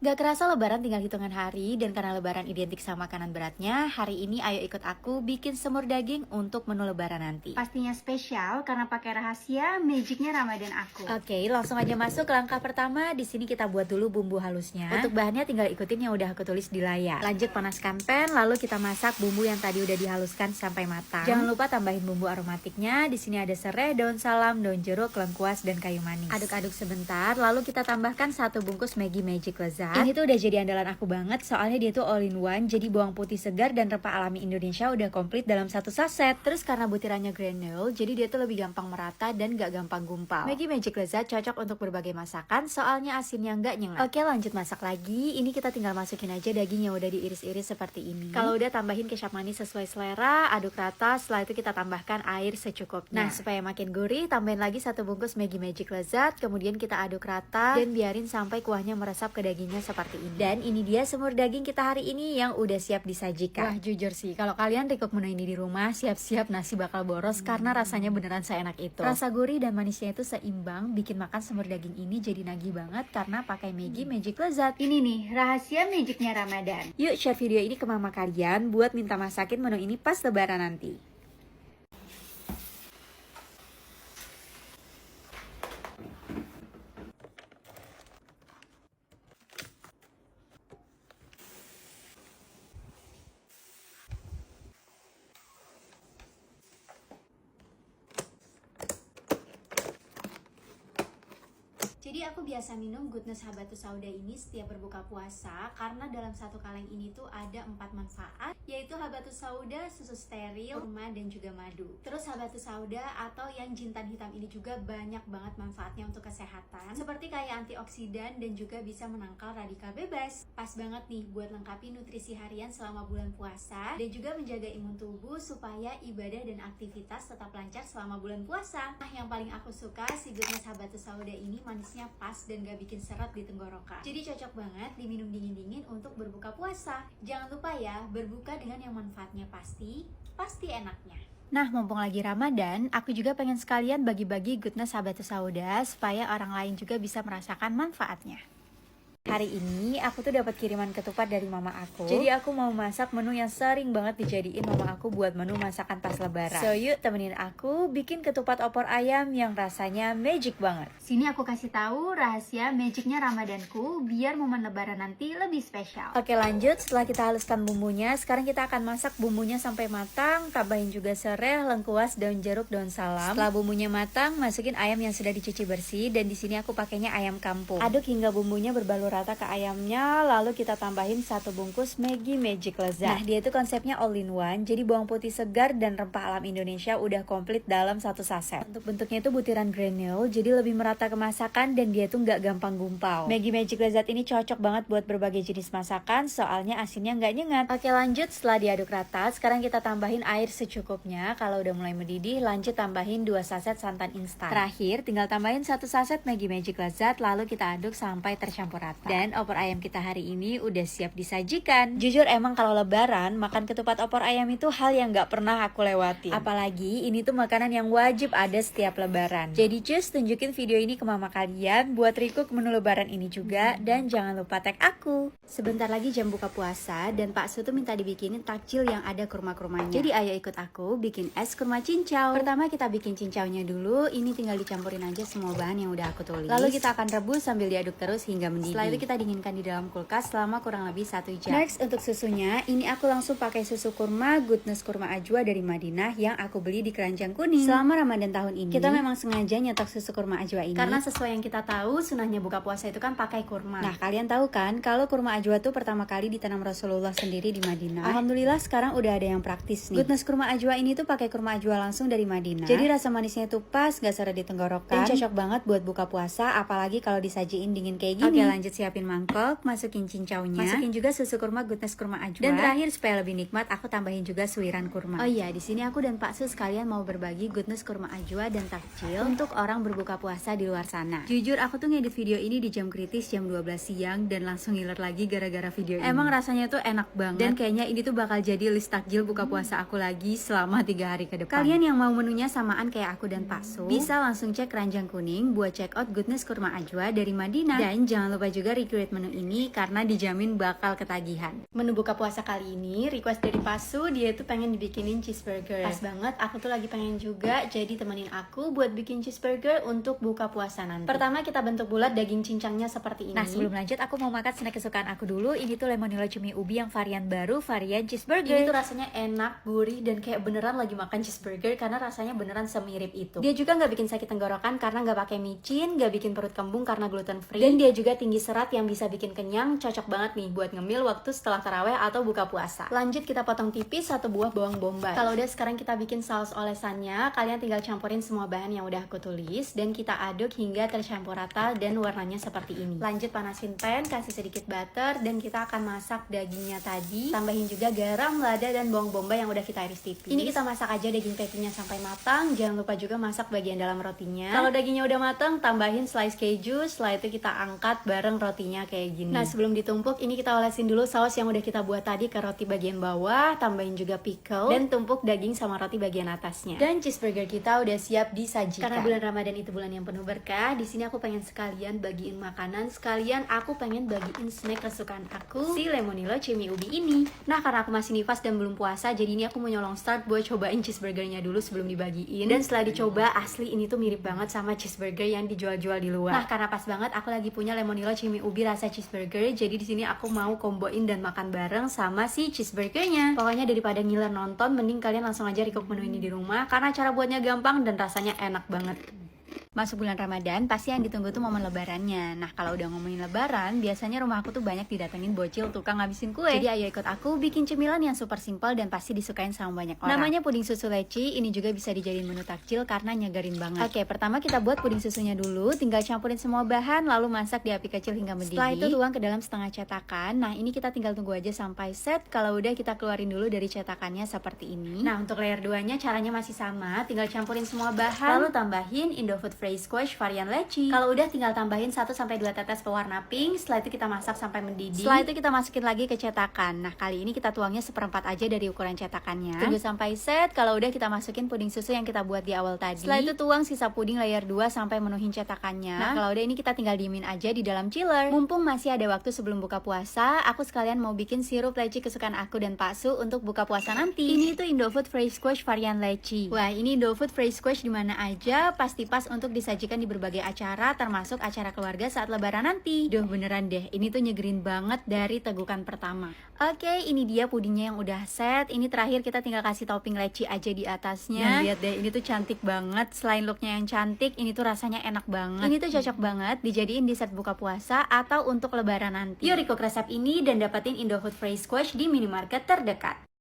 Gak kerasa lebaran tinggal hitungan hari, dan karena lebaran identik sama makanan beratnya, hari ini ayo ikut aku bikin semur daging untuk menu lebaran nanti. Pastinya spesial karena pakai rahasia magicnya Ramadan aku. Oke, langsung aja masuk ke langkah pertama. Di sini kita buat dulu bumbu halusnya. Untuk bahannya tinggal ikutin yang udah aku tulis di layar. Lanjut panaskan pan, lalu kita masak bumbu yang tadi udah dihaluskan sampai matang. Jangan lupa tambahin bumbu aromatiknya. Di sini ada serai, daun salam, daun jeruk, lengkuas, dan kayu manis. Aduk-aduk sebentar, lalu kita tambahkan 1 bungkus Maggi Magic Lezat. Ini tuh udah jadi andalan aku banget, soalnya dia tuh all in one. Jadi bawang putih segar dan rempah alami Indonesia udah komplit dalam 1 saset. Terus karena butirannya granule, jadi dia tuh lebih gampang merata dan gak gampang gumpal. Maggi Magic Lezat cocok untuk berbagai masakan, soalnya asinnya nggak nyengat. Oke, lanjut masak lagi. Ini kita tinggal masukin aja daging yang udah diiris-iris seperti ini. Kalau udah, tambahin kecap manis sesuai selera, aduk rata. Setelah itu kita tambahkan air secukupnya. Nah, supaya makin gurih, tambahin lagi 1 bungkus Maggi Magic Lezat. Kemudian kita aduk rata dan biarin sampai kuahnya meresap ke dagingnya seperti ini. Dan ini dia semur daging kita hari ini yang udah siap disajikan. Wah, jujur sih, kalau kalian recook menu ini di rumah, siap-siap nasi bakal boros karena rasanya beneran seenak itu. Rasa gurih dan manisnya itu seimbang, bikin makan semur daging ini jadi nagih banget karena pakai Maggi Magic Lezat. Ini nih rahasia magicnya Ramadan. Yuk share video ini ke mama kalian buat minta masakin menu ini pas lebaran nanti. Jadi aku biasa minum Goodness Habatus Sauda ini setiap berbuka puasa karena dalam satu kaleng ini tuh ada 4 manfaat, yaitu Habatus Sauda, susu steril, kurma, dan juga madu. Terus Habatus Sauda atau yang jintan hitam ini juga banyak banget manfaatnya untuk kesehatan, seperti kayak antioksidan dan juga bisa menangkal radikal bebas. Pas banget nih buat lengkapi nutrisi harian selama bulan puasa dan juga menjaga imun tubuh supaya ibadah dan aktivitas tetap lancar selama bulan puasa. Nah, yang paling aku suka si Goodness Habatus Sauda ini manisnya pas dan gak bikin seret di tenggorokan. Jadi cocok banget diminum dingin-dingin untuk berbuka puasa. Jangan lupa ya, berbuka dengan yang manfaatnya pasti enaknya. Nah, mumpung lagi Ramadan, aku juga pengen sekalian bagi-bagi Goodness Habatus Sauda supaya orang lain juga bisa merasakan manfaatnya. Hari ini aku tuh dapat kiriman ketupat dari mama aku. Jadi aku mau masak menu yang sering banget dijadiin mama aku buat menu masakan pas lebaran. So yuk temenin aku bikin ketupat opor ayam yang rasanya magic banget. Sini aku kasih tahu rahasia magicnya Ramadanku biar momen lebaran nanti lebih spesial. Oke, lanjut. Setelah kita haluskan bumbunya, sekarang kita akan masak bumbunya sampai matang. Tambahin juga serai, lengkuas, daun jeruk, daun salam. Setelah bumbunya matang, masukin ayam yang sudah dicuci bersih, dan di sini aku pakainya ayam kampung. Aduk hingga bumbunya berbalur rata ke ayamnya, lalu kita tambahin 1 bungkus Maggi Magic Lezat. Nah, dia itu konsepnya all in one, jadi bawang putih segar dan rempah alam Indonesia udah komplit dalam 1 saset. Untuk bentuknya itu butiran granule, jadi lebih merata ke masakan dan dia tuh nggak gampang gumpal. Maggi Magic Lezat ini cocok banget buat berbagai jenis masakan, soalnya asinnya nggak nyengat. Oke, lanjut. Setelah diaduk rata, sekarang kita tambahin air secukupnya. Kalau udah mulai mendidih, lanjut tambahin 2 saset santan instan. Terakhir, tinggal tambahin 1 saset Maggi Magic Lezat, lalu kita aduk sampai tercampur rata. Dan opor ayam kita hari ini udah siap disajikan. Jujur emang kalau lebaran, makan ketupat opor ayam itu hal yang gak pernah aku lewati. Apalagi ini tuh makanan yang wajib ada setiap lebaran. Jadi cus, tunjukin video ini ke mama kalian buat recook menu lebaran ini juga. Dan jangan lupa tag aku. Sebentar lagi jam buka puasa dan Pak Su tuh minta dibikinin takjil yang ada kurma-kurmanya. Jadi ayo ikut aku bikin es kurma cincau. Pertama kita bikin cincaunya dulu. Ini tinggal dicampurin aja semua bahan yang udah aku tulis. Lalu kita akan rebus sambil diaduk terus hingga mendidih. Setelah itu kita dinginkan di dalam kulkas selama kurang lebih 1 jam. Next, untuk susunya, ini aku langsung pakai susu kurma Goodness Kurma Ajwa dari Madinah yang aku beli di Keranjang Kuning. Selama Ramadan tahun ini, kita memang sengaja nyetok susu kurma Ajwa ini karena sesuai yang kita tahu, sunahnya buka puasa itu kan pakai kurma. Nah, kalian tahu kan kalau kurma Ajwa tuh pertama kali ditanam Rasulullah sendiri di Madinah. Alhamdulillah sekarang udah ada yang praktis nih. Goodness Kurma Ajwa ini tuh pakai kurma Ajwa langsung dari Madinah. Jadi rasa manisnya tuh pas, gak seret di tenggorokan, dan cocok banget buat buka puasa, apalagi kalau disajiin dingin kayak gini. Oke, lanjut siapin mangkok, masukin cincaunya, masukin juga susu kurma Goodness Kurma Ajwa, dan terakhir supaya lebih nikmat aku tambahin juga suiran kurma. Oh iya, di sini aku dan Pak Sus sekalian mau berbagi Goodness Kurma Ajwa dan takjil untuk orang berbuka puasa di luar sana. Jujur aku tuh ngedit video ini di jam kritis jam 12 siang dan langsung ngiler lagi gara-gara video ini. Emang rasanya tuh enak banget dan kayaknya ini tuh bakal jadi list takjil buka puasa aku lagi selama 3 hari ke depan. Kalian yang mau menunya samaan kayak aku dan Pak Sus bisa langsung cek Keranjang Kuning buat check out Goodness Kurma Ajwa dari Madinah. Dan jangan lupa juga juga recreate menu ini karena dijamin bakal ketagihan. Menu buka puasa kali ini request dari Pasu, dia tuh pengen dibikinin cheeseburger. Pas banget, aku tuh lagi pengen juga, jadi temenin aku buat bikin cheeseburger untuk buka puasa nanti. Pertama kita bentuk bulat daging cincangnya seperti ini. Nah sebelum lanjut aku mau makan snack kesukaan aku dulu. Ini tuh lemonilo cumi ubi yang varian baru, varian cheeseburger. Ini tuh rasanya enak, gurih, dan kayak beneran lagi makan cheeseburger karena rasanya beneran semirip itu. Dia juga nggak bikin sakit tenggorokan karena nggak pakai micin, nggak bikin perut kembung karena gluten free, dan dia juga tinggi serat yang bisa bikin kenyang. Cocok banget nih buat ngemil waktu setelah taraweh atau buka puasa. Lanjut kita potong tipis 1 buah bawang bombay. Kalau udah sekarang kita bikin saus olesannya. Kalian tinggal campurin semua bahan yang udah aku tulis dan kita aduk hingga tercampur rata dan warnanya seperti ini. Lanjut panasin pan, kasih sedikit butter, dan kita akan masak dagingnya tadi. Tambahin juga garam, lada, dan bawang bombay yang udah kita iris tipis. Ini kita masak aja daging patty-nya sampai matang. Jangan lupa juga masak bagian dalam rotinya. Kalau dagingnya udah matang, tambahin slice keju. Setelah itu kita angkat bareng rotinya kayak gini. Nah sebelum ditumpuk, ini kita olesin dulu saus yang udah kita buat tadi ke roti bagian bawah. Tambahin juga pickle dan tumpuk daging sama roti bagian atasnya. Dan cheeseburger kita udah siap disajikan. Karena bulan Ramadan itu bulan yang penuh berkah, di sini aku pengen sekalian bagiin makanan, sekalian aku pengen bagiin snack kesukaan aku, si lemonilo cumi ubi ini. Nah karena aku masih nifas dan belum puasa, jadi ini aku mau nyolong start buat cobain cheeseburgernya dulu sebelum dibagiin. Dan setelah dicoba, asli ini tuh mirip banget sama cheeseburger yang dijual-jual di luar. Nah karena pas banget aku lagi punya lemonilo cumi ubi rasa cheeseburger, jadi di sini aku mau komboin dan makan bareng sama si cheeseburgernya. Pokoknya daripada ngiler nonton, mending kalian langsung aja recook menu ini di rumah karena cara buatnya gampang dan rasanya enak banget. Masuk bulan Ramadan, pasti yang ditunggu tuh momen lebarannya. Nah, kalau udah ngomongin lebaran, biasanya rumah aku tuh banyak didatengin bocil tukang ngabisin kue. Jadi ayo ikut aku bikin cemilan yang super simple dan pasti disukain sama banyak orang. Namanya puding susu leci, ini juga bisa dijadiin menu takjil karena nyegerin banget. Oke, pertama kita buat puding susunya dulu, tinggal campurin semua bahan, lalu masak di api kecil hingga mendidih. Setelah itu tuang ke dalam setengah cetakan. Nah, ini kita tinggal tunggu aja sampai set. Kalau udah kita keluarin dulu dari cetakannya seperti ini. Nah, untuk layer 2-nya caranya masih sama, tinggal campurin semua bahan, lalu tambahin Indofood Fresh Squash varian leci. Kalau udah tinggal tambahin 1-2 tetes pewarna pink. Setelah itu kita masak sampai mendidih. Setelah itu kita masukin lagi ke cetakan. Nah kali ini kita tuangnya 1/4 aja dari ukuran cetakannya. Tunggu sampai set. Kalau udah kita masukin puding susu yang kita buat di awal tadi. Setelah itu tuang sisa puding layer 2 sampai menuhin cetakannya. Nah kalau udah ini kita tinggal diemin aja di dalam chiller. Mumpung masih ada waktu sebelum buka puasa, aku sekalian mau bikin sirup leci kesukaan aku dan Pak Su untuk buka puasa nanti. Ini tuh Indofood Fresh Squash varian leci. Wah ini Indofood Fresh Squash dimana aja pasti pas untuk disajikan di berbagai acara, termasuk acara keluarga saat lebaran nanti. Duh beneran deh, ini tuh nyegerin banget dari tegukan pertama. Oke, ini dia pudingnya yang udah set. Ini terakhir kita tinggal kasih topping leci aja di atasnya. Dan lihat deh, ini tuh cantik banget. Selain looknya yang cantik, ini tuh rasanya enak banget. Ini tuh cocok banget dijadiin di set buka puasa atau untuk lebaran nanti. Yuk recook resep ini dan dapetin Indofood Fresh Squash di minimarket terdekat.